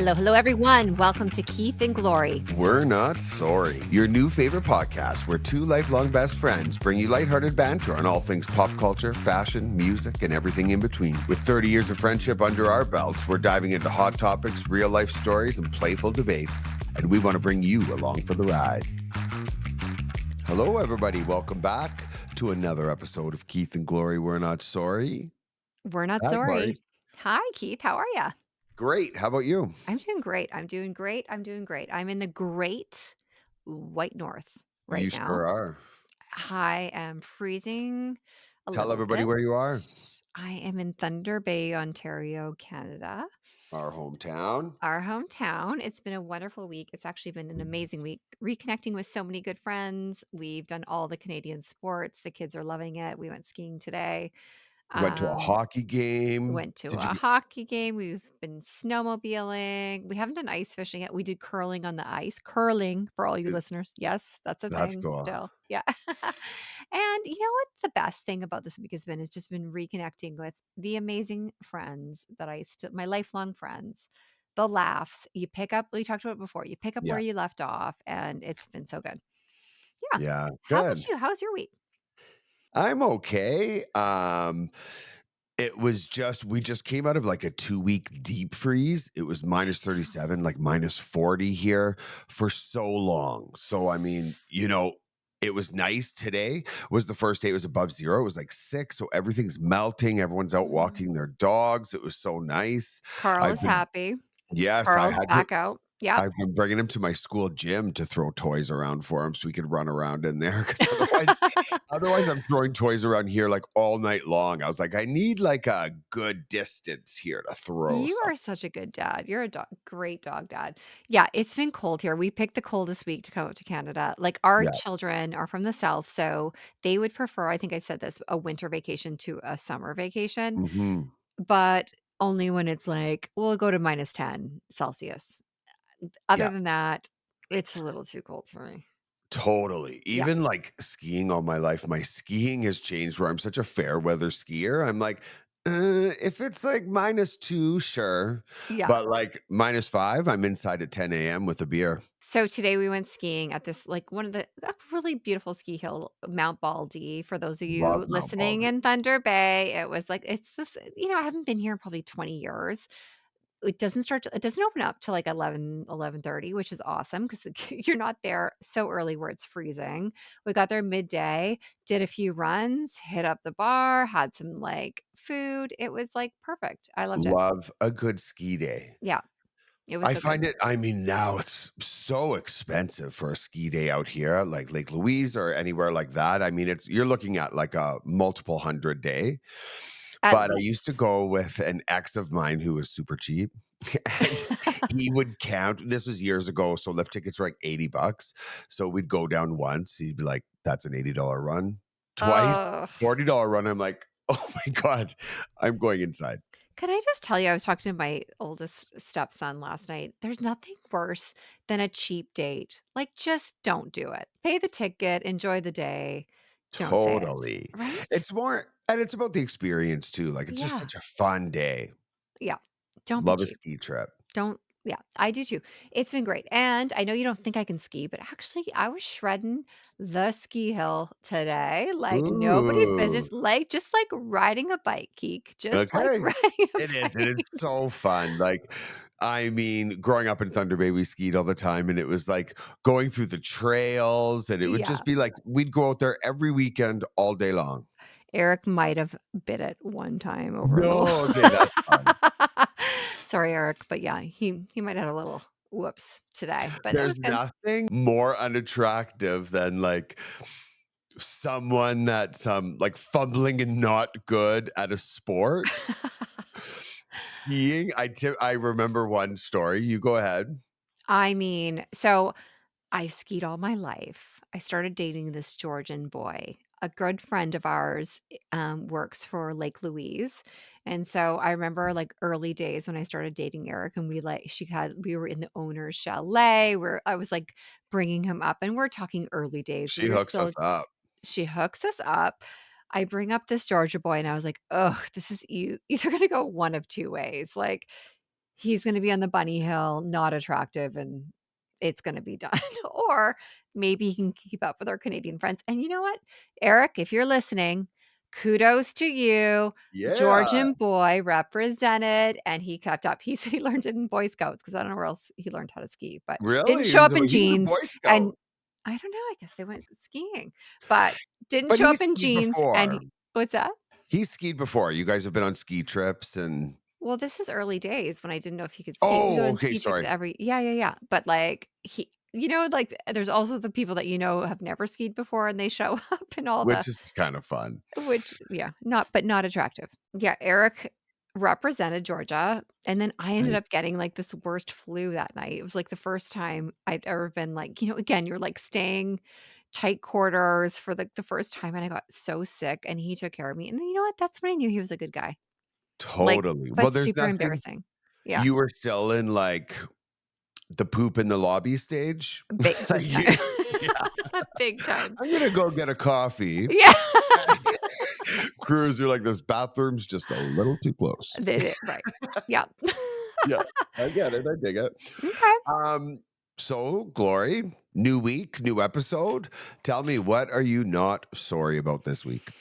Hello, everyone. Welcome to Keith and Glory. We're Not Sorry, your new favorite podcast where two lifelong best friends bring you lighthearted banter on all things pop culture, fashion, music, and everything in between. With 30 years of friendship under our belts, we're diving into hot topics, real life stories, and playful debates. And we want to bring you along for the ride. Hello, everybody. Welcome back to another episode of Keith and Glory. We're Not Sorry. We're not Hi, sorry. Glory. Hi, Keith. How are you? Great. How about you? I'm doing great. I'm in the great White North right You now. sure are. I am freezing a Tell little everybody bit. where you are. I am in Thunder Bay, Ontario, Canada, Our hometown. our hometown. It's been a wonderful week. It's actually been an amazing week. Reconnecting with so many good friends. We've done all the Canadian sports. The kids are loving it. We went skiing today. Went to a Um, hockey game. Went to Did you a hockey game, we've been snowmobiling, we haven't done ice fishing yet, we did curling on the ice. Curling, for all you get listeners. Yes, that's a That's thing cool. still. Yeah. And you know what the best thing about this week has been is just been reconnecting with the amazing friends that I still my lifelong friends. The laughs, you pick up we talked about it before, you pick up where Yeah, you left off, and it's been so good. Yeah. yeah, How about good. you? How's your week? I'm okay. It was just we just came out of like a 2-week deep freeze. It was minus Yeah. 37, like minus 40 here for so long. So I mean, it was nice. Today was the first day it was above zero. It was like 6, so everything's melting. Everyone's out Mm. walking their dogs. It was so nice. Carl I've is been happy. Yes, I Carl's had to back out. Yep. I've been bringing him to my school gym to throw toys around for him so he could run around in there. Because otherwise I'm throwing toys around here, like, all night long. I was like, "I need, like, a good distance here to throw You something." are such a good dad. You're a great dog dad. Yeah, it's been cold here. We picked the coldest week to come up to Canada. Like our Yeah. children are from the South, so they would prefer, I think I said this, a winter vacation to a summer vacation, Mhm. but only when it's like, we'll go to minus 10 Celsius. Other Yeah, than that, it's a little too cold for me. totally. Yeah. Even, like, skiing all my life, my skiing has changed where I'm such a fair weather skier. I'm like, if it's, like, -2, sure." Yeah. But, like, -5, I'm inside at 10 a.m. with a beer. So today we went skiing at this like one of the a really beautiful ski hill, Mount Baldy. For those of Love you Mount listening Baldy. in Thunder Bay, it was like it's this, I haven't been here in probably 20 years. It doesn't open up till like 11:30, which is awesome because you're not there so early where it's freezing. We got there midday, did a few runs, hit up the bar, had some like food. It was like perfect. I loved it. Love a good ski day. Yeah, it was I so good. find it I mean, now it's so expensive for a ski day out here, like Lake Louise or anywhere like that. I mean, you're looking at like a multiple hundred day. At But I least. used to go with an ex of mine who was super cheap, and he would count this was years ago, so lift tickets were like $80. So we'd go down once, he'd be like, "That's an $80 run." Twice, Oh. $40 run, I'm like, "Oh my god, I'm going inside." Can I just tell you, I was talking to my oldest stepson last night. There's nothing worse than a cheap date. Like, just don't do it. Pay the ticket, enjoy the day. Don't say it. Totally. Right? It's more and it's about the experience too, like, it's just Yeah. such a fun day. Yeah. Don't be Love a cheap. ski trip. Don't, yeah, I do too. It's been great. And I know you don't think I can ski, but actually, I was shredding the ski hill today like nobody's business, Ooh, like just like riding a bike, Geek. Just like okay. riding a It is, and bike. it's so fun, like, I mean, growing up in Thunder Bay, we skied all the time, and it was, like, going through the trails, and it would Yeah. just be, like, we'd go out there every weekend all day long. Eric might have bit it one time over a little. No, okay, that's fun. Sorry, Eric, but yeah, he might have had a little whoops today, but it was There's good. nothing more unattractive than, like, someone that's, like, fumbling and not good at a sport. Skiing, I remember one story. You go ahead. I mean, so I've skied all my life. I started dating this Georgian boy. A good friend of ours works for Lake Louise. And so I remember like early days when I started dating Eric and we were in the owner's chalet where I was like bringing him up and we're talking early days. She We were hooks still, us up. she hooks us up. I bring up this Georgia boy and I was like, oh, this is either going to go one of two ways. Like he's gonna be on the bunny hill, not attractive, and it's gonna be done. Or maybe he can keep up with our Canadian friends. And you know what? Eric, if you're listening, kudos to you. Yeah. Georgian boy represented, and he kept up. He said he learned it in Boy Scouts because I don't know where else he learned how to ski, but didn't Really? show up in He was a jeans, Boy and Scout, I don't know, I guess they went skiing, but didn't but show he up in skied jeans, and before. he what's that? He skied before. You guys have been on ski trips and Well, this was early days when I didn't know if he could ski. We go oh, on okay, ski trips sorry. every yeah, yeah, yeah, but, like, like, there's also the people that have never skied before, and they show up and all the Which is kind of fun. which yeah, not attractive. Yeah, Eric represented Georgia, and then I ended up Nice. getting, like, this worst flu that night. It was, like, the first time I'd ever been, like again, you're, like, staying tight quarters for, the first time, and I got so sick, and he took care of me, and then you know what? That's when I knew he was a good guy. Like, Totally. Well, but there's super nothing embarrassing. Yeah, you were still in, like, the poop in the lobby stage? Like, big you time. yeah. Big time. "I'm gonna go get a coffee." Yeah. Crews are like, "This bathroom's just a little too close." Right. Yeah. Yeah, I get it, I dig it. Okay. So Glory, new week, new episode. Tell me, what are you not sorry about this week?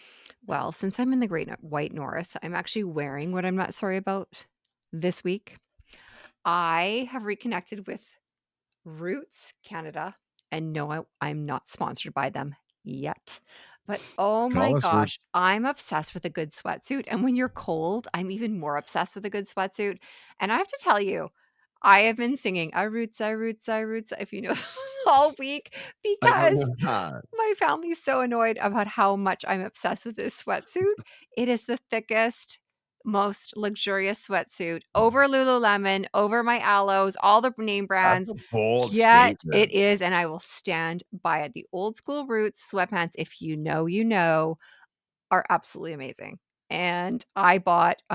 Well, since I'm in the Great White North, I'm actually wearing what I'm not sorry about this week. I have reconnected with Roots Canada, and no, I'm not sponsored by them yet. But oh my Call us rude. gosh, I'm obsessed with a good sweatsuit. And when you're cold, I'm even more obsessed with a good sweatsuit. And I have to tell you, I have been singing I roots, I roots, I roots, if you know all week I don't because know that. my family's so annoyed about how much I'm obsessed with this sweatsuit. It is the thickest, most luxurious sweatsuit over Lululemon, over my Aloes, all the name That's brands. a bold Yet it statement. is, and I will stand by it. The old school Roots sweatpants, if you know, you know, are absolutely amazing. And I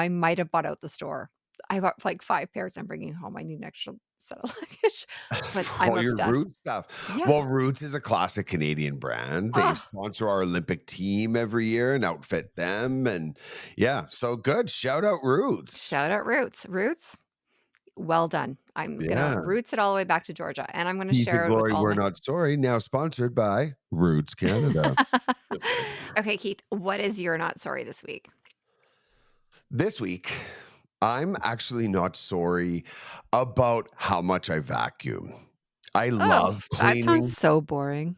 might have bought out the store. I bought like 5 pairs I'm bringing home. I need an extra set of luggage, but I'm For your obsessed. Roots stuff. Yeah. Well, Roots is a classic Canadian brand. They Oh, sponsor our Olympic team every year and outfit them, and yeah, so good. Shout out Roots. shout out Roots. Roots, well done. I'm gonna Yeah. roots it all the way back to Georgia, and I'm gonna Keith and share it with Glory, all we're my not sorry, now sponsored by Roots Canada. Just kidding. Okay, Keith, what is your not sorry this week? This week, I'm actually not sorry about how much I vacuum. I Oh, love that sounds cleaning. so boring.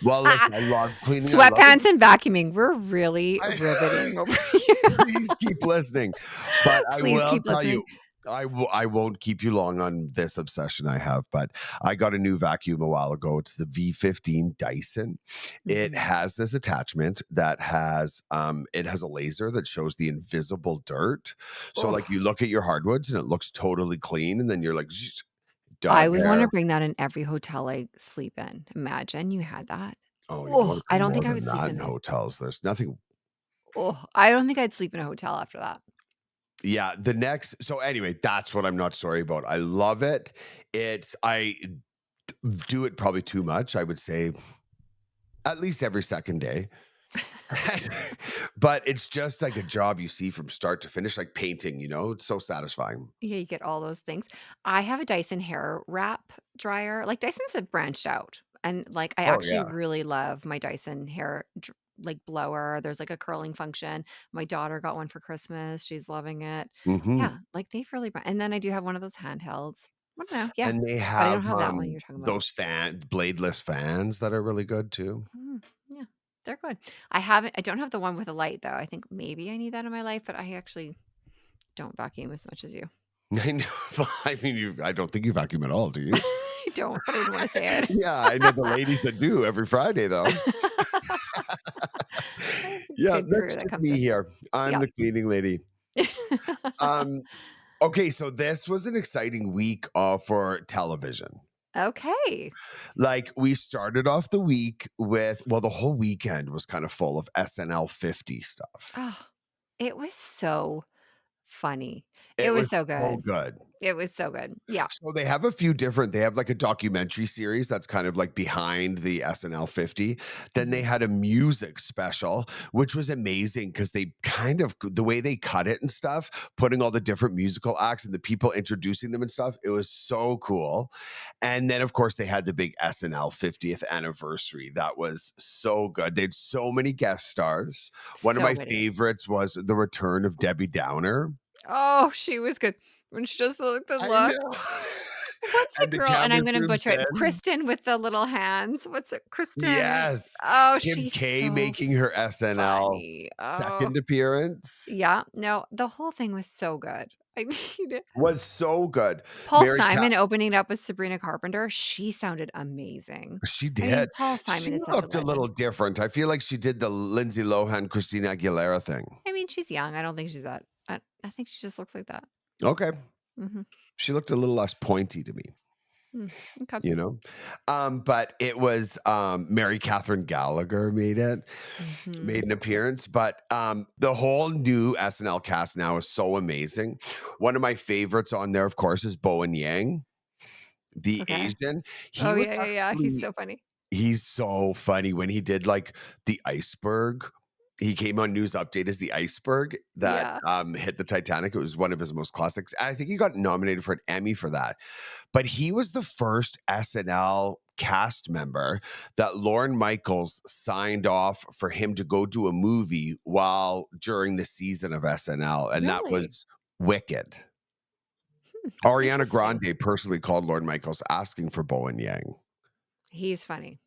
Well, listen, I love cleaning. I love Sweatpants and vacuuming. We're really I riveting over here. please keep listening. But I Please will keep tell listening. you, I won't keep you long on this obsession I have, but I got a new vacuum a while ago. It's the V15 Dyson. It Mhm. has this attachment that has it has a laser that shows the invisible dirt. So like Oh, you look at your hardwoods and it looks totally clean, and then you're like I dog would wanna hair. bring that in every hotel I sleep in. Imagine you had that. Oh, you Oh, want to I bring don't think more I than would sleep that in in hotels. There's nothing. I don't think I'd sleep in a hotel after that. Yeah, the next so anyway, that's what I'm not sorry about. I love it. I do it probably too much. I would say at least every second day. But it's just like a job you see from start to finish, like painting, it's so satisfying. Yeah, you get all those things. I have a Dyson hair wrap dryer. Like, Dysons have branched out, and, like, I Oh, actually yeah. really love my Dyson blower. There's, like, a curling function. My daughter got one for Christmas. She's loving it. Mhm. Yeah, like, they've really and then I do have one of those handhelds. I don't know, yeah, And they but I have, don't have that one you're talking about. those bladeless fans that are really good too. Yeah, they're good. I don't have the one with a light, though. I think maybe I need that in my life, but I actually don't vacuum as much as you. I know. I mean, I don't think you vacuum at all, do you? I don't, but I didn't wanna say it. Yeah, I know the ladies that do every Friday, though. I have a Yeah, good that's career that just comes me with here. I'm yeah. the cleaning lady. Um, okay, so this was an exciting week, for television. Okay. Like, we started off the week with well, the whole weekend was kind of full of SNL 50 stuff. Oh, it was so funny. It It was was so so good. good. It was so good. Yeah. So they have a few different they have like a documentary series that's kind of like behind the SNL 50. Then they Mhm. had a music special, which was amazing because they kind of the way they cut it and stuff, putting all the different musical acts and the people introducing them and stuff, it was so cool. And then of course they had the big SNL 50th anniversary. That was so good. They had so many guest stars. One of So my many. favorites was the return of Debbie Downer. Oh, she was good. When she does the I look. know. What's the And the girl and camera I'm gonna zooms butcher it. in. Kristen with the little hands. What's it? Kristen. Yes. Oh, Kim she's K so making her SNL funny. Oh, second appearance yeah. No, the whole thing was so good. I mean, was so good. Paul Mary Cat Simon opening up with Sabrina Carpenter, she sounded amazing. she I mean, did. Paul She Simon is such a looked a legend. little different. I feel like she did the Lindsay Lohan, Christina Aguilera thing. I mean, she's young. I don't think she's that I think she just looks like that. Okay. Mhm. She looked a little less pointy to me, Mm, okay. you know? But it was, Mary Catherine Gallagher made Mhm. an appearance, but, the whole new SNL cast now is so amazing. One of my favorites on there, of course, is Bowen Yang. The Okay. Asian, he Oh, was yeah, yeah, yeah. He's actually so funny. he's so funny when he did, like, the iceberg. He came on News Update as the iceberg that, Yeah. hit the Titanic. It was one of his most classics. I think he got nominated for an Emmy for that. But he was the first SNL cast member that Lorne Michaels signed off for him to go do a movie while during the season of SNL, and that Really? was Wicked. Ariana Interesting. Grande personally called Lorne Michaels asking for Bowen Yang. He's funny.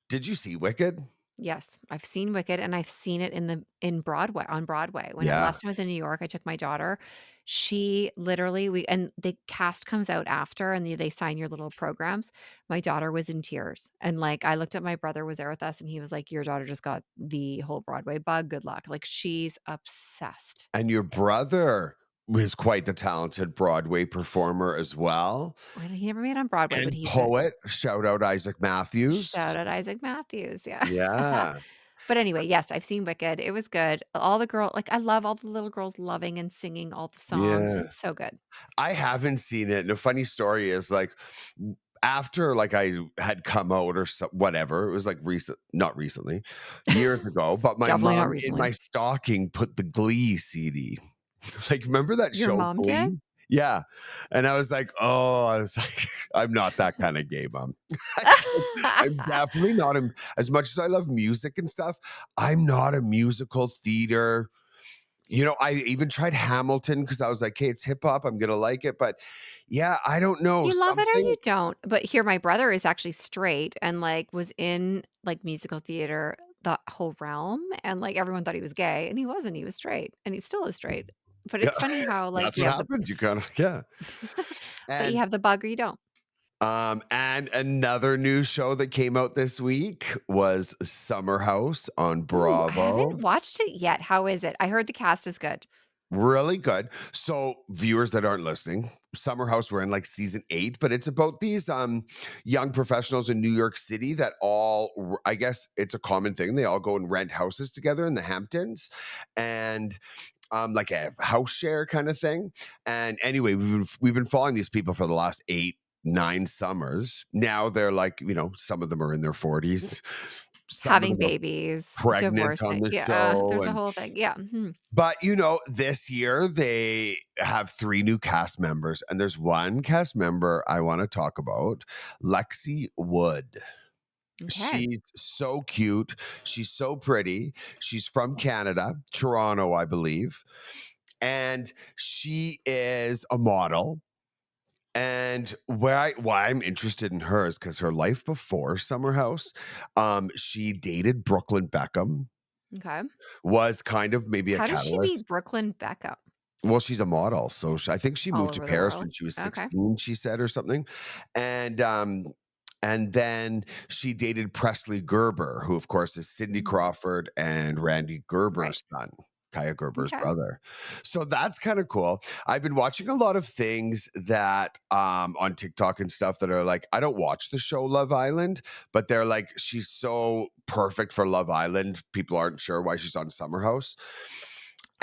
Did you see Wicked? Yes, I've seen Wicked, and I've seen it in Broadway on Broadway. When I Yeah, last time I was in New York, I took my daughter. She literally we and the cast comes out after, and they sign your little programs. My daughter was in tears, and, like, I looked at my brother was there with us, and he was like, "Your daughter just got the whole Broadway bug, good luck." Like, she's obsessed. and your brother was quite the talented Broadway performer as well, I know he never made it on Broadway, but and he's a poet, shout out Isaac Matthews. shout out Isaac Matthews, yeah. Yeah, But anyway, yes, I've seen Wicked, it was good. All the girl like, I love all the little girls loving and singing all the songs, yeah. it's so good. I haven't seen it, and a funny story is, like, after, like, I had come out or whatever, it was, like, not recently, years ago, but my Definitely not mom in my recently. stocking put the Glee CD. Like, remember that Your show mom did? Glee? Yeah, and I was like, "Oh," I was like, "I'm not that kinda gay mom." I'm definitely not a as much as I love music and stuff, I'm not a musical theater I even tried Hamilton because I was like, "Hey, it's hip hop, I'm gonna like it," but yeah, I don't know, You love it or you something don't, but here, my brother is actually straight and, like, was in, like, musical theater, the whole realm, and, like, everyone thought he was gay, and he wasn't, he was straight, and he still is straight. But yeah, it's funny how, like, that's what happens, you kinda yeah, but you and have the bug or you don't. and another new show that came out this week was Summer House on Ooh, I Bravo. haven't watched it yet. How is it? I heard the cast is good. Really good. So, viewers that aren't listening, Summer House, we're in like season 8, but it's about these young professionals in New York City that I guess it's a common thing. They all go and rent houses together in the Hamptons and like a house share kind of thing. And anyway, we've been following these people for the last 8, 9 summers. Now they're like, some of them are in their 40s. Some of Having them are babies, pregnant on divorcing. the Yeah, show there's a and whole thing. Yeah, mhm. but, this year they have 3 new cast members, and there's one cast member I wanna talk about, Lexi Wood. Okay. She's so cute, she's so pretty, she's from Canada, Toronto, I believe, and she is a model, and why I'm interested in her is because her life before Summer House, she dated Brooklyn Beckham, Okay. was kind of maybe a How does she catalyst. meet Brooklyn Beckham? Well, she's a model, so I think she All moved to over the Paris world? when she was Okay. 16, she said, or something, and, um, and then she dated Presley Gerber, who, of course, is Cindy Mm, Crawford and Randy right. Gerber's son, Kaya Gerber's Okay. brother. So that's kinda cool. I've been watching a lot of things that, on TikTok and stuff that are like I don't watch the show Love Island, but they're like, "She's so perfect for Love Island." People aren't sure why she's on Summer House.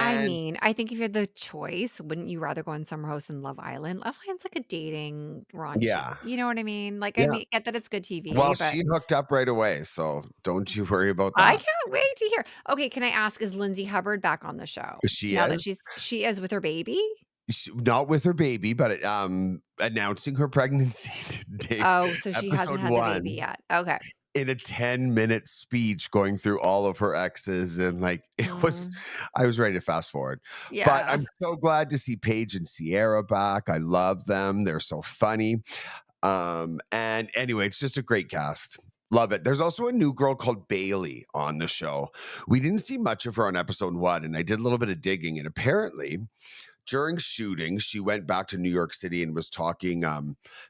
I And mean, I think if you had the choice, wouldn't you rather go on Summer House than Love Island? Love Island's like a dating raunchy, yeah, you know what I mean? Like, I yeah. mean, get that it's good TV, Well, but she hooked up right away, so don't you worry about I that. can't wait to hear. Okay, can I ask, is Lindsay Hubbard back on the show She now that is. she is with her baby? Not with her baby, but, announcing her pregnancy today, Oh, so she hasn't episode had the baby 1, yet. Okay. in a 10-minute speech going through all of her exes, and, like, Mm, I was ready to fast forward. But yeah. I'm so glad to see Paige and Sierra back. I love them. They're so funny. And anyway, it's just a great cast. Love it. There's also a new girl called Bailey on the show. We didn't see much of her on episode 1, and I did a little bit of digging, and apparently during shooting, she went back to New York City and was talking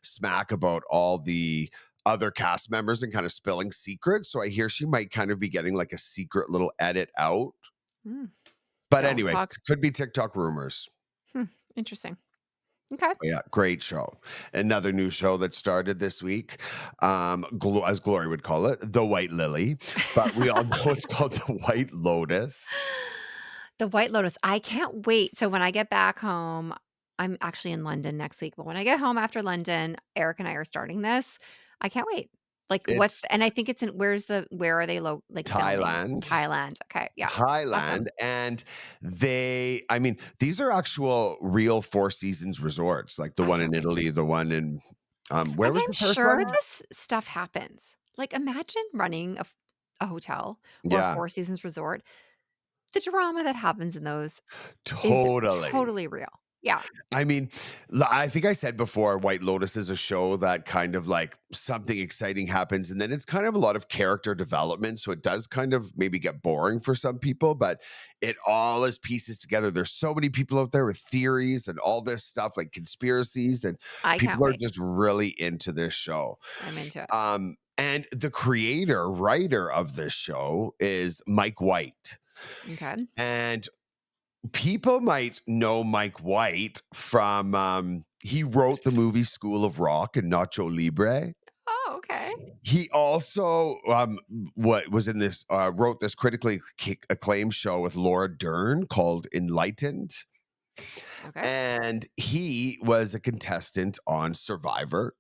smack about all the other cast members and kind of spilling secrets. So I hear she might kind of be getting like a secret little edit out. Mm, But don't anyway, talk. could be TikTok rumors. Hmm, interesting. Okay. But yeah, great show. Another new show that started this week, as Glory would call it, the White Lily, but we all know it's called the White Lotus. The White Lotus, I can't wait. So when I get back home, I'm actually in London next week, but when I get home after London, Eric and I are starting this. I can't wait. Like, It's and I think it's in where are they like filming it? Thailand. Thailand. Okay, yeah. Thailand, Awesome. and I mean, these are actual real Four Seasons resorts, like the I one can't in wait. Italy, the one in, where And was I'm the first sure one? this stuff happens. Like, imagine running a hotel or a Yeah, Four Seasons resort. The drama that happens in those is totally. totally real. Yeah, I mean, I think I said before, White Lotus is a show that kind of like something exciting happens, and then it's kind of a lot of character development. So it does kind of maybe get boring for some people, but it all is pieces together. There's so many people out there with theories and all this stuff, like conspiracies, and I can't people are wait. just really into this show. I'm into it. And the creator, writer of this show is Mike White. Okay. And people might know Mike White from he wrote the movie School of Rock and Nacho Libre. Oh, okay. He also what was in this wrote this critically acclaimed show with Laura Dern called Enlightened. Okay. And he was a contestant on Survivor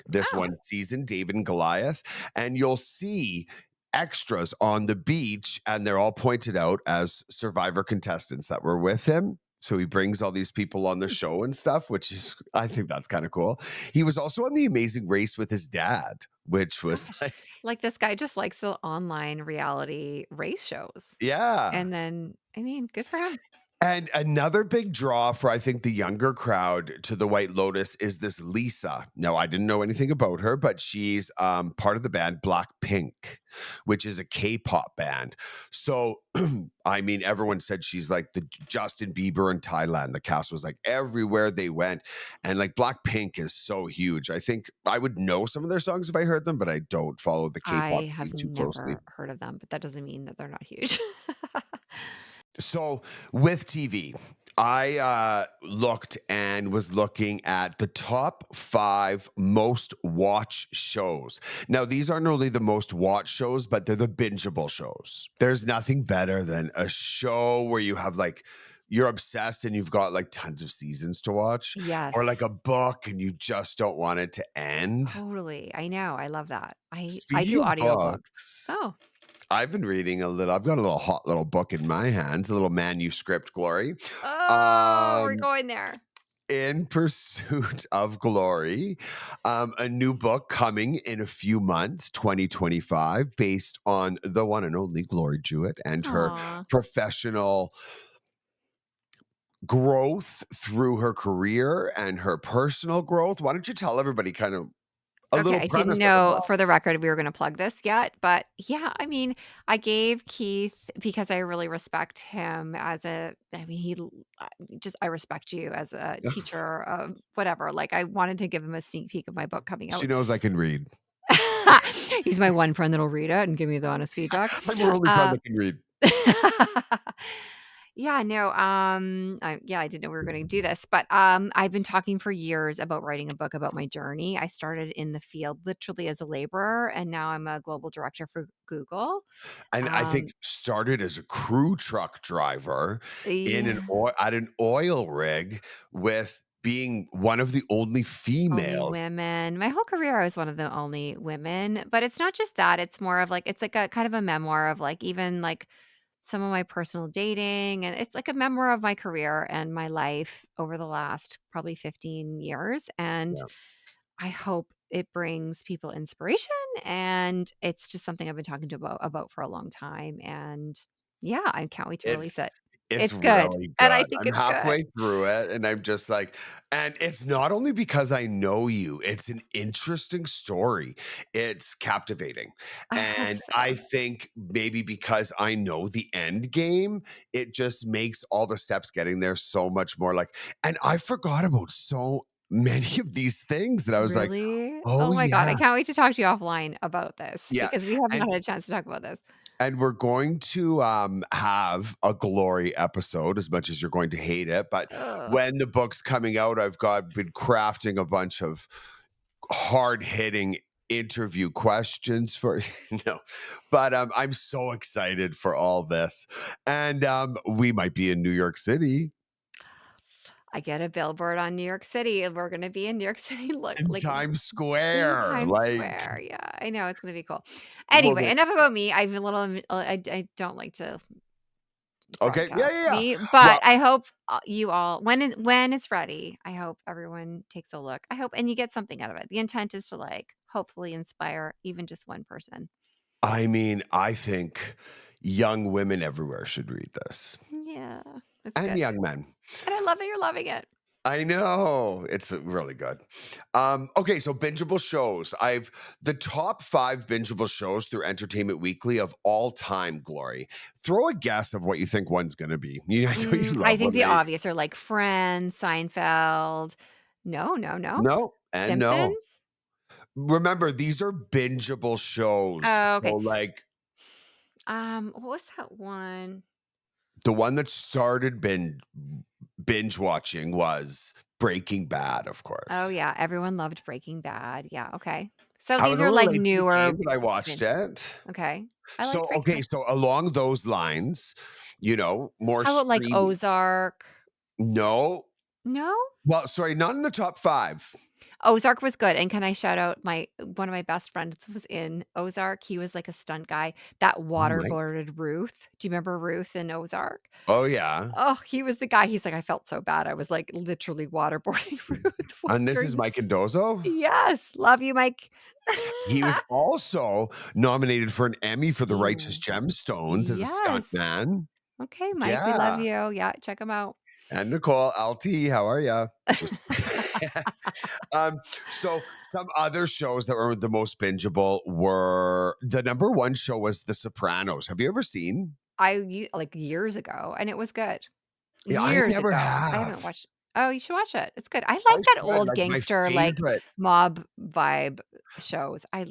this Oh, one season, David and Goliath, and you'll see extras on the beach, and they're all pointed out as Survivor contestants that were with him. So he brings all these people on the hmm. show and stuff, which is, I think that's kind of cool. He was also on The Amazing Race with his dad, which was Gosh. like, Like, this guy just likes the online reality race shows. yeah. And then, I mean, good for him. And another big draw for, I think, the younger crowd to the White Lotus is this Lisa. Now, I didn't know anything about her, but she's part of the band Blackpink, which is a K-pop band. So, I mean, everyone said she's like the Justin Bieber in Thailand. The cast was like everywhere they went. And like Blackpink is so huge. I think I would know some of their songs if I heard them, but I don't follow the K-pop I scene have too closely. never heard of them, but that doesn't mean that they're not huge. So with TV, I looked and was looking at the top 5 most watched shows. Now, these aren't only the most watched shows, but they're the bingeable shows. There's nothing better than a show where you have like you're obsessed and you've got like tons of seasons to watch, or like Yes, a book and you just don't want it to end. totally. I know. I love that. I Speaking do of audiobooks. books, Oh, I've been reading a little. I've got a little hot little book in my hands, a little manuscript, Glory. oh, we're Um, going there. in Pursuit of Glory, a new book coming in a few months, 2025, based on the one and only Glory Jewett and her Aw. professional growth through her career and her personal growth. Why don't you tell everybody kind of a Okay, little I premise didn't of the know book? for the record we were gonna plug this yet, but yeah, I mean, I gave Keith because I really respect him as I mean, I respect you as a teacher of whatever, like, I wanted to give him a sneak peek of my book coming She out. knows I can read. He's my one friend that'll read it and give me the honest feedback. I'm her only friend Um that can read. Yeah, no, I didn't know we were gonna do this, but, I've been talking for years about writing a book about my journey. I started in the field literally as a laborer, and now I'm a global director for Google. And I think Um, started as a crew truck driver in an yeah, oil at an oil rig with being one of the only only females. women. My whole career, I was one of the only women, but it's not just that, it's more of, like it's like a kind of a memoir of, like, even, like, some of my personal dating, and it's like a memoir of my career and my life over the last probably 15 years, and Yeah. I hope it brings people inspiration, and it's just something I've been talking to about for a long time, and yeah, I can't wait to release It's it. it's It's good, really and I good. think I'm it's good. halfway through it, and I'm just like and it's not only because I know you, it's an interesting story. It's captivating, I hope and I so. think maybe because I know the end game, it just makes all the steps getting there so much more like and I forgot about so many of these things that I was like, Really? "Oh, Oh my god, yeah." I can't wait to talk to you offline about this Yeah, because we have not and had a chance to talk about this. we're going to, have a glory episode as much as you're going to hate it, but Ugh, when the book's coming out, I've got been crafting a bunch of hard-hitting interview questions for no, but, I'm so excited for all this, and, we might be in New York City I get a billboard on New York City, and we're gonna be in New York City, look, in like, Times in Square, Times like, Square, yeah, I know, it's gonna be cool. we'll Anyway, get enough about me, I've a little I don't like to okay, yeah, broadcast yeah, yeah. me, but Well, I hope, you all when it's ready, I hope everyone takes a look. I hope and you get something out of it. The intent is to, like, hopefully inspire even just one person. I mean, I think young women everywhere should read this, Yeah, it's and good, young men. and I love that you're loving it. I know. It's really good. Okay, so bingeable shows. I've the top 5 bingeable shows through Entertainment Weekly of all time, Glory. Throw a guess of what you think one's gonna be. I know you I love think when the they obvious are, like, Friends, Seinfeld. No, no, no. no, and Simpsons? no. Remember, these are bingeable shows. Oh, So, okay. like, What was that one? the one that started binge watching was Breaking Bad, of Oh, course. yeah, everyone loved Breaking Bad. Yeah, okay. So I these was a are, little like, late to the game, newer but I watched bin it. okay. I So, liked Breaking okay, Bad. so along those lines, more How about, like, streaming Ozark? no. No? Well, sorry, not in the top 5. Ozark was good, and can I shout out my one of my best friends was in Ozark. He was, like, a stunt guy that Oh my waterboarded Ruth. Do you remember Ruth in Ozark? oh, yeah. Oh, he was the guy. He's like, "I felt so bad. I was, like, literally waterboarding Ruth And this is during." Mike Mendoza? Yes, love you, Mike. He was also nominated for an Emmy for The He Righteous w Gemstones as a Yes. stuntman. Okay, Mike, we love Yeah, you. Yeah, check him out. and Nicole, LT, how are ya? Just Um, so some other shows that were the most bingeable were the number 1 show was The Sopranos. Have you ever seen? Like, years ago, and it was good. Yeah, I Years never ago. I haven't have. watched. Oh, you should watch it. It's good. I I like that should, old like, gangster, like, mob vibe shows. I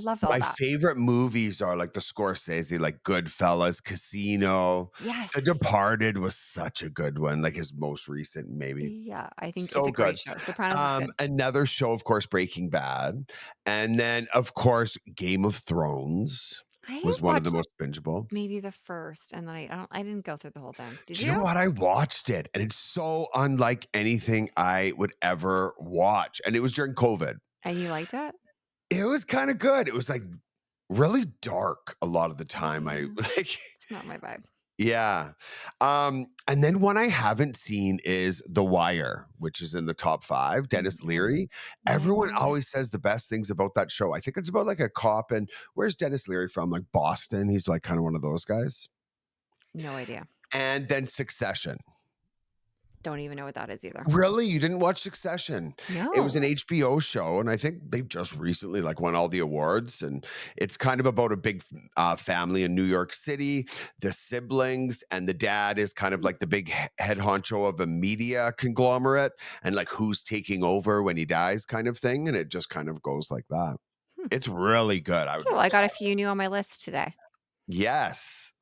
love all my that. favorite movies are, like, the Scorsese, like, Goodfellas, Casino. The Yes. Departed was such a good one, like, his most recent, maybe. Yeah, I think it's So a great good. show. Sopranos is good. Another show, of course, Breaking Bad, and then, of course, Game of Thrones I was one of the watched most bingeable. maybe the first, and then I didn't go through the whole thing. Did Do you know you? what? I watched it, and it's so unlike anything I would ever watch, and it was during COVID. And you liked it? It was kinda good. It was, like, really dark a lot of the time. I Yeah, like it's not my vibe. yeah. And then one I haven't seen is The Wire, which is in the top 5, Dennis Okay. Leary. Everyone No, always says the best things about that show. I think it's about, like, a cop and where's Dennis Leary from? Like, Boston? He's, like, kinda one of those guys. no idea. And then Succession. Don't even know what that is either. Really? You didn't watch Succession? It was No. an HBO show, and I think they've just recently, like, won all the awards, and it's kind of about a big family in New York City, the siblings, and the dad is kind of Hmm, like the big head honcho of a media conglomerate, and, like, who's taking over when he dies kind of thing, and it just kind of goes like that. hmm. It's really good. I would Okay, well, I watch got a that. few new on my list today. Yes.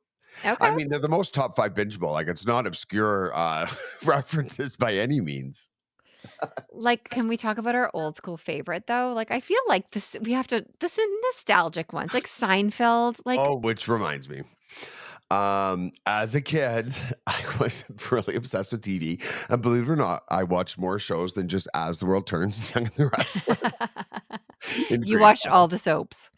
Okay. I mean, they're the most top 5 bingeable, like, it's not obscure, references by any means. Like, can we talk about our old school favorite though? Like, I feel like this we have to this is nostalgic ones, like Seinfeld, like Oh, which reminds me, as a kid, I was really obsessed with TV, and believe it or not, I watched more shows than just As the World Turns and Young and the Restless in you grade watched 5. all the soaps.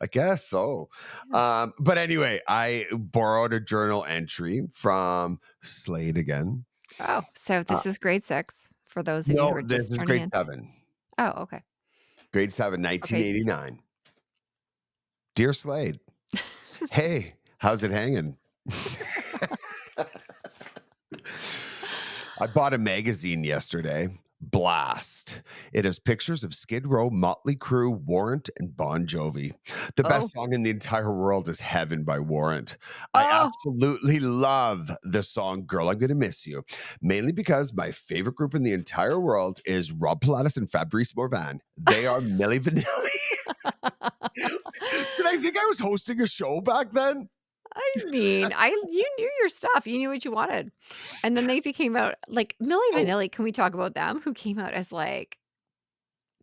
I guess so. Yeah. But anyway, I borrowed a journal entry from Slade again. Oh, so Uh, this is grade 6 for those of you who no, are this just is turning grade in. 7. Oh, okay. Grade 7, Okay. 1989. Dear Slade, hey, how's it hanging? I bought a magazine yesterday. Blast. It has pictures of Skid Row, Motley Crue, Warrant, and Bon Jovi. The Oh. best song in the entire world is Heaven by Warrant. I Oh. absolutely love the song Girl, I'm Gonna Miss You, mainly because my favorite group in the entire world is Rob Pilatus and Fabrice Morvan. They are Milli Vanilli. Did I think I was hosting a show back then? I mean, I you knew your stuff, you knew what you wanted. And then they became out like Milli Oh, Vanilli, can we talk about them? Who came out as, like,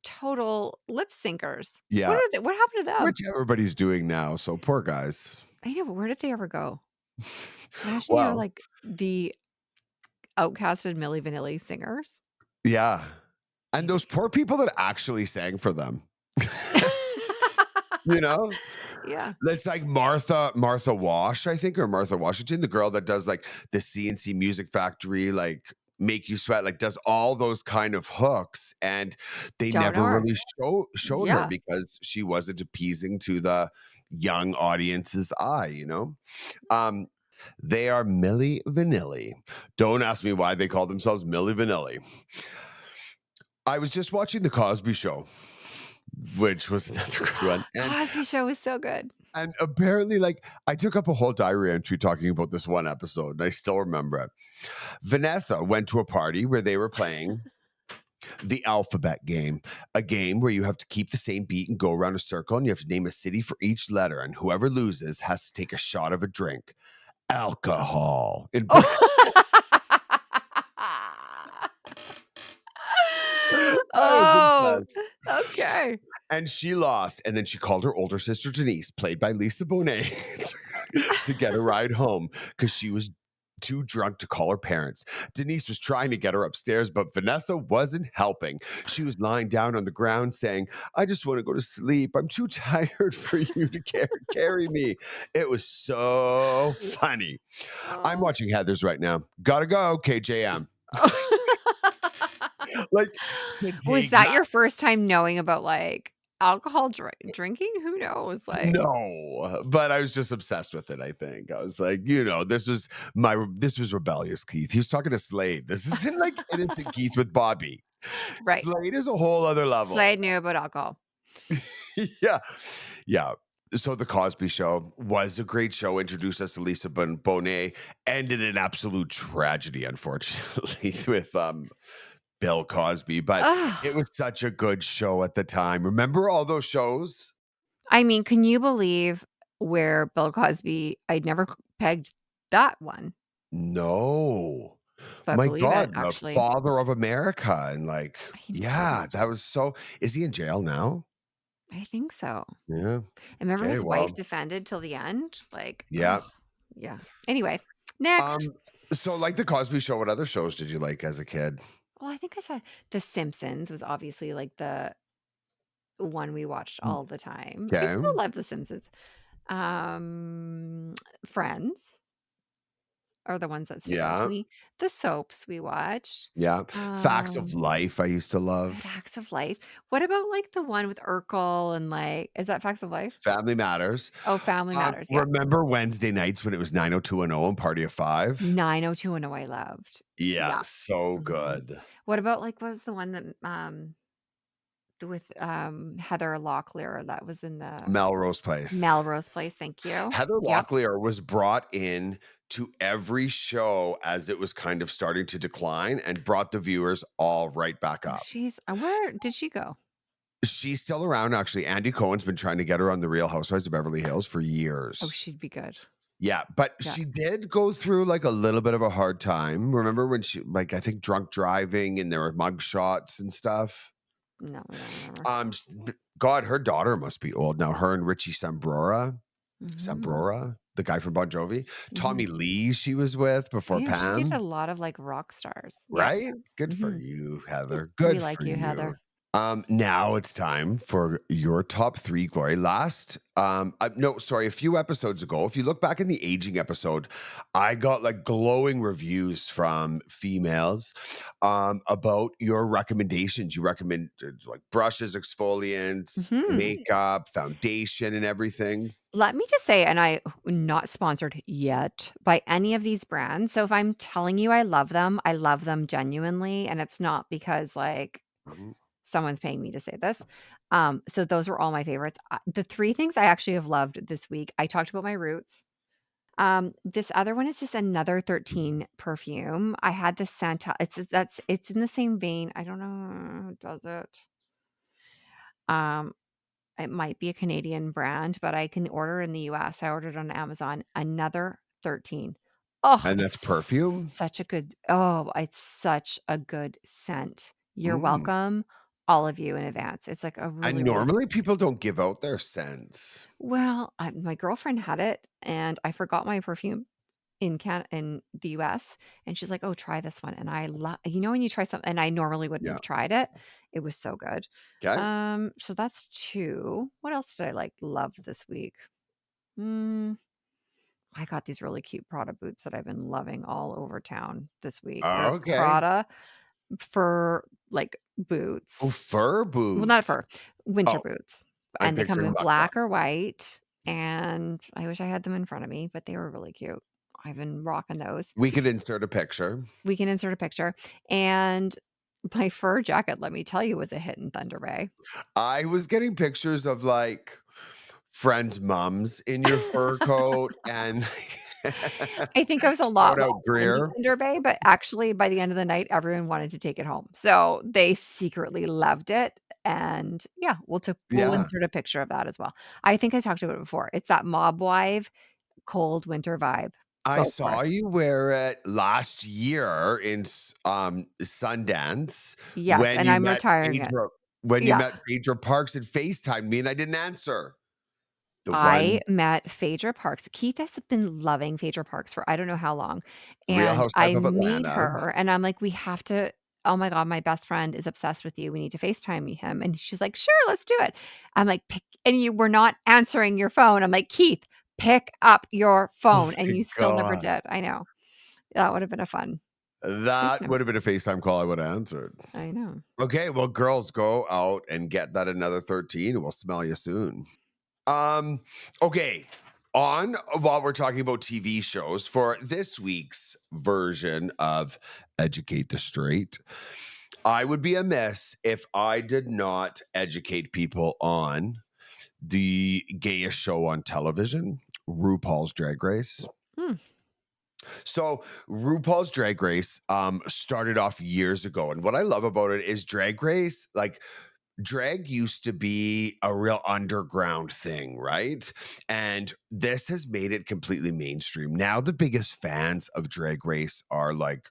total lip syncers. yeah, What happened to them? which everybody's doing now. So poor guys. I know, but where did they ever go? Imagine you're, Well, like, the outcasted Milli Vanilli singers. yeah. And Maybe. those poor people that actually sang for them. You know? Yeah. That's like Martha Wash, I think, or Martha Washington, the girl that does, like, the CNC Music Factory, like, Make You Sweat, like, does all those kind of hooks, and they Don't know never her. really showed her Yeah. because she wasn't appeasing to the young audience's eye, you know? Um, they are Milli Vanilli. Don't ask me why they call themselves Milli Vanilli. I was just watching The Cosby Show, which was another good one, Cosby Show was so good. and apparently, like, I took up a whole diary entry talking about this one episode, and I still remember it. Vanessa went to a party where they were playing the alphabet game, a game where you have to keep the same beat and go around a circle, and you have to name a city for each letter, and whoever loses has to take a shot of a drink. Alcohol. In I was Oh, obsessed. okay. And she lost, and then she called her older sister Denise, played by Lisa Bonet, to get a ride home because she was too drunk to call her parents. Denise was trying to get her upstairs, but Vanessa wasn't helping. She was lying down on the ground saying, I just want to go to sleep. I'm too tired for you to carry me. It was so funny. I'm Oh. watching Heather's right now. Gotta go, KJM. Like, to Was take that that. your first time knowing about, like, alcohol drinking? Who knows? Like No, but I was just obsessed with it, I think. I was like, this was rebellious Keith. He was talking to Slade. This isn't like innocent Keith with Bobby. right. Slade is a whole other level. Slade knew about alcohol. Yeah. Yeah. So the Cosby Show was a great show. Introduced us to Lisa Bonet. Ended in absolute tragedy, unfortunately, with Bill Cosby. But it Ugh. was such a good show at the time. Remember all those shows? I mean, can you believe where Bill Cosby I'd never pegged that one, No. but My believe it, God, the actually. father of America, and, like, I know. yeah, that was so is he in jail now? I think so. Yeah. And remember Okay, his wife well, defended till the end? Like, yeah. oh, yeah. Anyway, next. Um, so, like The Cosby Show, what other shows did you like as a kid? Well, I think I saw The Simpsons was obviously, like, the one we watched all the time. I still Okay. love The Simpsons. Um, Friends are the ones that stick out to Yeah, me. The soaps we watched. yeah. Facts of Um, Life, I used to love. Facts of Life. What about, like, the one with Urkel and, like is that Facts of Life? Family Matters. Oh, Family Matters, yeah. Remember Wednesday nights when it was 90210 and Party of 5? 90210 I loved. Yeah, Yeah. so Mhm. good. What about, like, what was the one that, with, Heather Locklear that was in the Melrose Place. Melrose Place? Thank you. Heather Yep. Locklear was brought in to every show as it was kind of starting to decline and brought the viewers all right back Oh, up. she's where did she go? She's still around, actually. Andy Cohen's been trying to get her on The Real Housewives of Beverly Hills for Oh, years. she'd be good. Yeah, but Yeah. she did go through, like, a little bit of a hard time. Remember when she like, I think drunk driving and there were mug shots and stuff? No, I don't remember. S God, her daughter must be old now, her and Richie Mhm. Sambora, the guy from Bon Jovi. Mhm. Tommy Lee she was with before Yeah, she dated a Pam, lot of, like, rock stars. Yeah. right? Good for Mhm. you, Yeah. Heather, We good like for you, you. Heather. Now it's time for your top 3 glory. No, sorry, a few episodes ago, if you look back in the aging episode, I got, like, glowing reviews from females, about your recommendations. You recommended, like, brushes, exfoliants, Mhm. makeup, foundation, and everything. Let me just say, and I not sponsored yet by any of these brands, so if I'm telling you I love them genuinely, and it's not because, like, Mhm. someone's paying me to say this. So those were all my favorites. The 3 things I actually have loved this week, I talked about my roots. This other one is just another 13 perfume. I had the Santa it's in the same vein. I don't know who does it. Um, it might be a Canadian brand, but I can order in the US. I ordered on Amazon, another 13. Oh, And that's perfume? it's such a good scent. You're Mm. welcome, all of you in advance. It's like a And really, really normally people don't give out their scents. well, my girlfriend had it, and I forgot my perfume in the US, and she's like, "Oh, try this one," and I love when you try something and I normally wouldn't Yeah. have tried it. It was so good. 'Kay. So that's 2. What else did I, love this week? Mm, I got these really cute Prada boots that I've been loving all over town this week. They're Okay. Prada fur, Oh, boots. fur Well, not boots. fur, winter Oh, boots, I'm and they come picturing in mukbang. black or white, and I wish I had them in front of me, but they were really cute. I've been rocking those. We could insert a picture. We can insert a picture, and my fur jacket, let me tell you, was a hit in Thunder Bay. I was getting pictures of, like, friends' mums in your fur coat and I think I was a lot shout more out into Greer. Thunder Bay, but actually by the end of the night, everyone wanted to take it home. So they secretly loved it, and yeah, we'll Yeah. insert a picture of that as well. I think I talked about it before. It's that mob wife, cold winter vibe. I Go for saw it. you wear it last year in Sundance Yes, when and you I'm met retiring it. Phaedra Yeah. Parks and FaceTimed me, and I didn't answer. The I one met Phaedra Parks. Keith has been loving Phaedra Parks for I don't know how long, Real and Housewife I of meet Atlanta. her, and I'm like, "We have to oh my god, my best friend is obsessed with you. We need to FaceTime me him." And she's like, "Sure, let's do it." I'm like, "Pick," and you were not answering your phone. I'm like, "Keith, pick up your Oh phone," and my you still never god. did. I know. That would have been a fun That FaceTime. would have been a FaceTime call I would have answered. I know. Okay, well, girls, go out and get that another 13, and we'll smell you soon. Um, okay. On While we're talking about TV shows, for this week's version of Educate the Straight, I would be amiss if I did not educate people on the gayest show on television, RuPaul's Drag Race. Mm, So RuPaul's Drag Race started off years ago, and what I love about it is Drag Race, like drag used to be a real underground thing, right? And this has made it completely mainstream. Now the biggest fans of Drag Race are like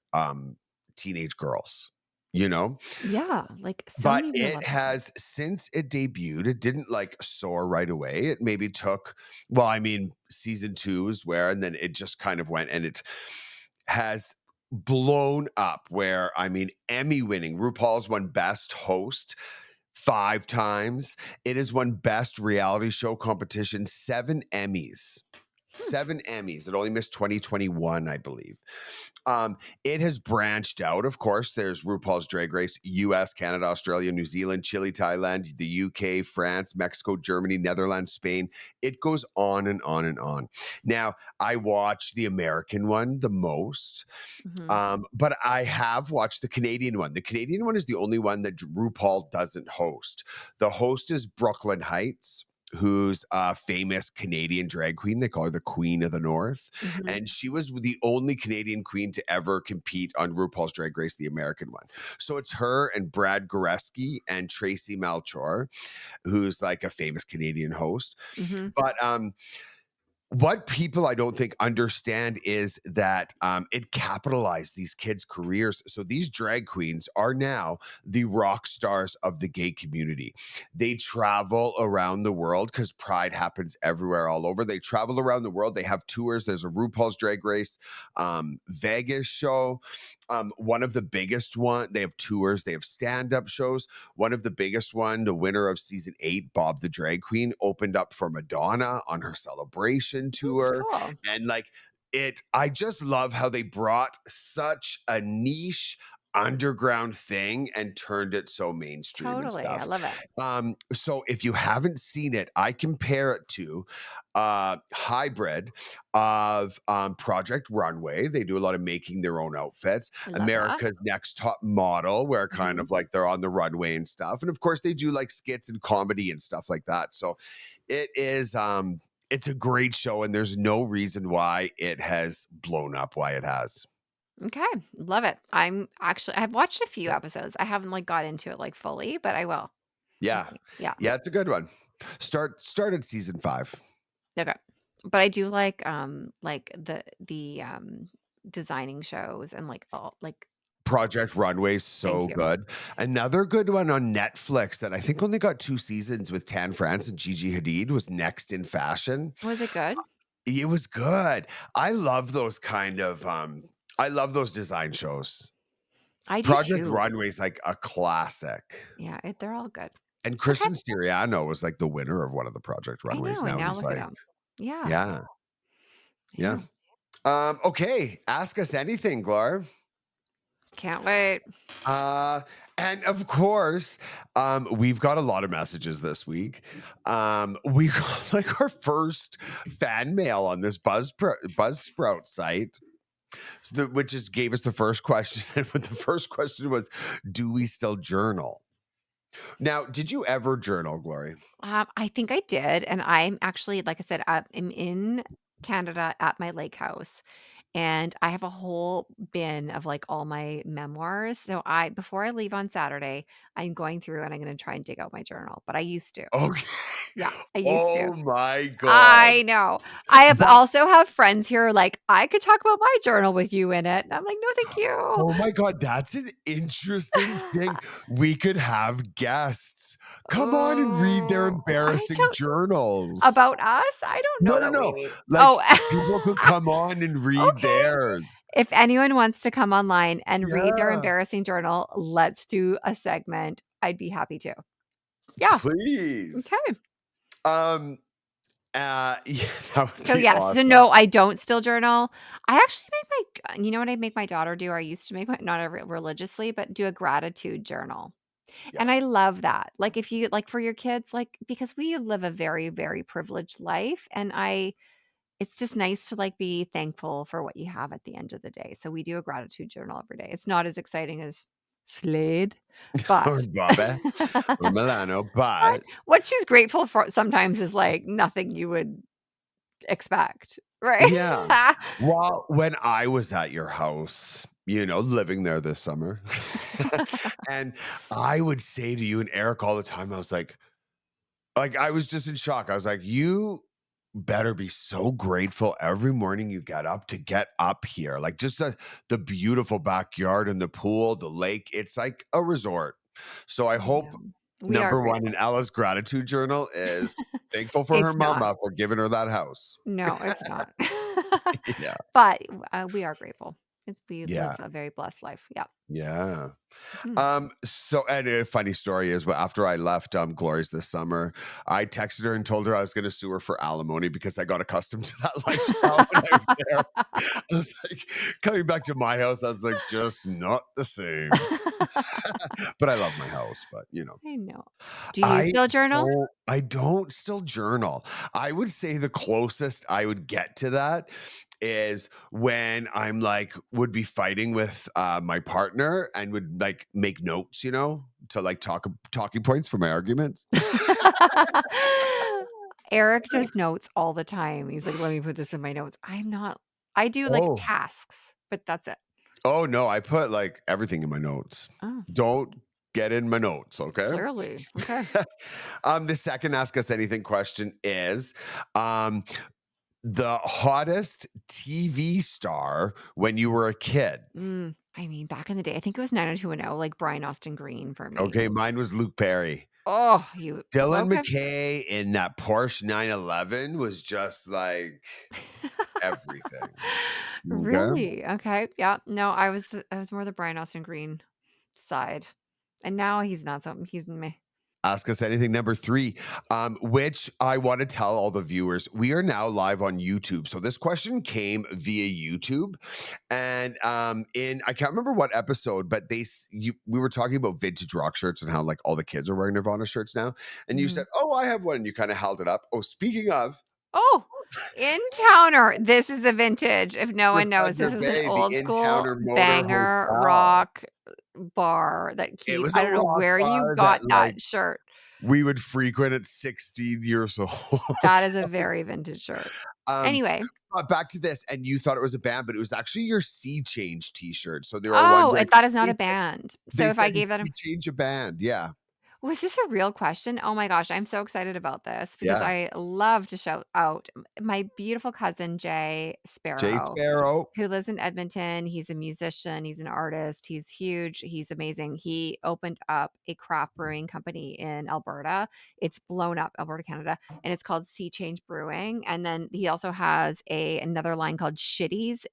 teenage girls, you know? yeah, some But even it 11. has since it debuted, it didn't like soar right away. It maybe took, well, I mean, season 2 is where, and then it just kind of went and it has blown up where, I mean, Emmy winning. RuPaul's won Best Host 5 times. It has won Best Reality Show Competition 7 Emmys. Hmm, 7 Emmys. It only missed 2021, I believe. It has branched out. Of course, there's RuPaul's Drag Race, US, Canada, Australia, New Zealand, Chile, Thailand, the UK, France, Mexico, Germany, Netherlands, Spain. It goes on and on and on. Now, I watch the American one the most, mhm. but I have watched the Canadian one. The Canadian one is the only one that RuPaul doesn't host. The host is Brooklyn Heights, who's a famous Canadian drag queen. They call her the Queen of the North. Mhm, And she was the only Canadian queen to ever compete on RuPaul's Drag Race, the American one. So it's her and Brad Goreski and Tracy Malchor, who's like a famous Canadian host. mhm. But What people I don't think understand is that it capitalized these kids' careers. So these drag queens are now the rock stars of the gay community. They travel around the world because Pride happens everywhere, all over. They travel around the world. They have tours. There's a RuPaul's Drag Race Vegas show. One of the biggest one. They have tours. They have stand-up shows. One of the biggest one, the winner of season 8, Bob the Drag Queen, opened up for Madonna on her celebration That's tour. cool. And like I just love how they brought such a niche underground thing and turned it so mainstream and Totally, I stuff. love it. So if you haven't seen it, I compare it to hybrid of Project Runway. They do a lot of making their own outfits. I love that. America's Next Top Model, where kind Mhm. of like they're on the runway and stuff. And of course, they do like skits and comedy and stuff like that. So it is it's a great show, and there's no reason why it has blown up, why it has. Okay, love it. I've watched a few episodes. I haven't, like, got into it, like, fully, but I will, I Yeah. think. Yeah, Yeah, it's a good one. Started season 5. okay. But I do like, designing shows and, like, all like Project Runway's thank so you. good. Another good one on Netflix that I think only got 2 seasons with Tan France and Gigi Hadid was Next in Fashion. Was it good? It was good. I love those kind of, I love those design shows. I do Project too. Runway's like a classic. Yeah, they're all good. And Okay, Christian Siriano was like the winner of one of the Project I Runways. know, and Now now he's look at like, them. Yeah, yeah, I yeah. know. Okay, ask us anything, Glar. Can't wait. Uh, and of course, we've got a lot of messages this week. We got like our first fan mail on this Buzzsprout site, which is gave us the first question. And the first question was, "Do we still journal?" Now, did you ever journal, Glory? I think I did, and I'm actually, like I said, I'm in Canada at my lake house, and I have a whole bin of, like, all my memoirs, so I before I leave on Saturday, I'm going through and I'm gonna try and dig out my journal, but I used to. Okay. Yeah, I used to. Oh my god. I know. I have That also have friends here like, "I could talk about my journal with you in it," and I'm like, "No, thank you." Oh my god, that's an interesting thing. We could have guests come on and read their Oh, I embarrassing don't journals. about us? I don't No, know no, that we no. need oh, Like, people could come on and read okay. theirs. If anyone wants to come online and read their Yeah, embarrassing journal, let's do a segment. I'd be happy to. Yeah, please. okay. Um, yeah, that would So, be yes, so awesome. no, I don't still journal. I actually make my you know what I make my daughter do? I used to make my not a religiously, but do a gratitude journal. Yeah. And I love that. Like, if you like, for your kids, like because we live a very, very privileged life, and I it's just nice to, like, be thankful for what you have at the end of the day. So we do a gratitude journal every day. It's not as exciting as Slade, Or but Bobby or Milano, but but what she's grateful for sometimes is, like, nothing you would expect, right? yeah. Well, when I was at your house, living there this summer, and I would say to you and Eric all the time, I was like, I was just in shock. I was like, "You better be so grateful every morning you get up to get up here." Like, just the beautiful backyard and the pool, the lake, it's like a resort. So I I hope know. We are number 1 in grateful. Ella's gratitude journal is thankful for her It's not. mama for giving her that house. No, it's not. Yeah. But, we are grateful. We live Yeah. a very blessed life. Yeah. Yeah. Mhm. So and a funny story is, but after I left Glory's this summer, I texted her and told her I was gonna sue her for alimony because I got accustomed to that lifestyle when I was there. I was like, coming back to my house, I was like, just not the same. But I love my house, but I know. Do you still journal? I don't still journal. I would say the closest I would get to that is when I'm like would be fighting with my partner and would like make notes, to like talking points for my arguments. Eric does notes all the time. He's like, "Let me put this in my notes." I'm not I do, like, Oh. tasks, but that's it. Oh no, I put like everything in my notes. Oh, Don't get in my notes, okay? clearly. Okay. The second ask us anything question is, um, the hottest TV star when you were a kid. I mean, back in the day, I think it was 90210, like Brian Austin Green for Okay, me. mine was Luke Perry. Oh, you Dylan okay. McKay in that Porsche 911 was just like everything. Okay. Really? Okay, yeah. No, I was more the Brian Austin Green side, and now he's not something he's meh. Ask Us Anything number 3, which I want to tell all the viewers, we are now live on YouTube. So this question came via YouTube, and in I can't remember what episode, but we were talking about vintage rock shirts and how like all the kids are wearing Nirvana shirts now, and you Mhm. said, "Oh, I have one," and you kind of held it up. Oh, speaking of Oh, In Towner. This is a vintage, if no one knows. This Defender is an Bay, the old In school Towner Motor banger Hotel. rock bar that It keep was I a don't know rock where you bar that got like that shirt. we would frequent at 16 years old. That is a very vintage shirt. Um, Anyway. back to this, and you thought it was a band, but it was actually your Sea Change T-shirt. So they were One Oh, Direction. that is not a band. They So if said, I "Did gave that a Sea Change a band?" Yeah, Was this a real question? Oh my gosh, I'm so excited about this because yeah. I love to shout out my beautiful cousin, Jay Jay Sparrow, Sparrow. who lives in Edmonton. He's a musician, he's an artist, he's huge, he's amazing. He opened up a craft brewing company in Alberta. It's blown up, Alberta, Canada, and it's called Sea Change Brewing. And then he also has another line called Shitties,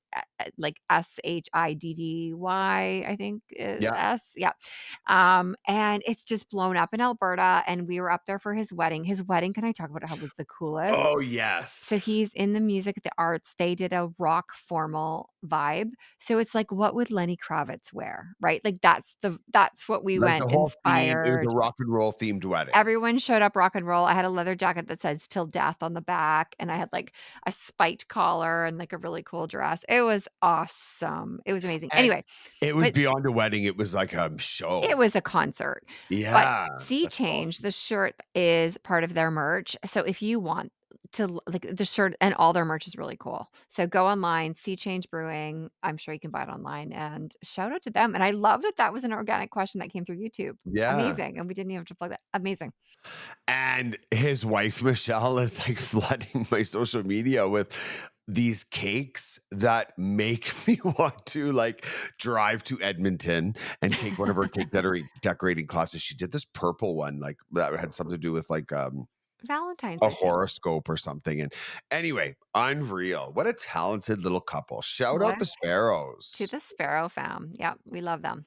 like SHIDDY, I think is Yeah. S. Yeah. And it's just blown up in Alberta, and we were up there for his wedding. His wedding, can I talk about how it was the coolest? Oh, So yes. he's in the music, the arts. They did a rock formal vibe. So it's like, what would Lenny Kravitz wear, right? Like that's what we Like the went whole theme, it was a inspired. rock and roll themed wedding. Everyone showed up rock and roll. I had a leather jacket that says "Till Death" on the back, and I had like a spiked collar and like a really cool dress. It was awesome. It was amazing. And Anyway, it was but beyond a wedding, it was like a it show. was a concert, but Yeah, Sea that's Change, awesome. the shirt is part of their merch, so if you want to like, the shirt and all their merch is really cool. So go online, Sea Change Brewing, I'm sure you can buy it online, and shout out to them, and I love that that was an organic question that came through YouTube. Yeah. Amazing, and we didn't even have to plug that. Amazing. And his wife, Michelle, is like flooding my social media with these cakes that make me want to like drive to Edmonton and take one of her cake decorating classes. She did this purple one, like that had something to do with like Valentine's, a I think. horoscope or something. And anyway, unreal. What a talented little couple. Shout What out the to Sparrows. the Sparrow fam. Yep, we love them.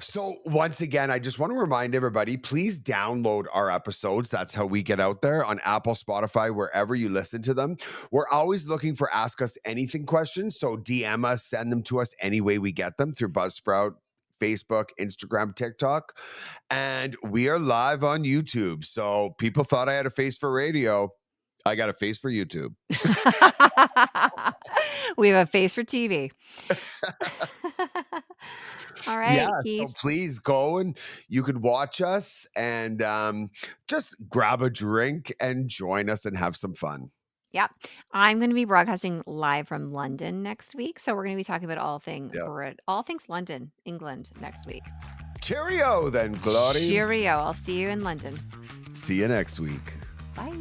So once again, I just want to remind everybody, please download our episodes. That's how we get out there on Apple, Spotify, wherever you listen to them. We're always looking for Ask Us Anything questions. So DM us, send them to us any way we get them through Buzzsprout, Facebook, Instagram, TikTok. And we are live on YouTube. So people thought I had a face for radio. I got a face for YouTube. We have a face for TV. All Yeah, right, so Keith. please go and you could watch us and just grab a drink and join us and have some fun. Yep. I'm gonna be broadcasting live from London next week, so we're gonna be talking about Yeah. all things London, England next week. Cheerio then, Glory. Cheerio. I'll see you in London. See you next week. Bye.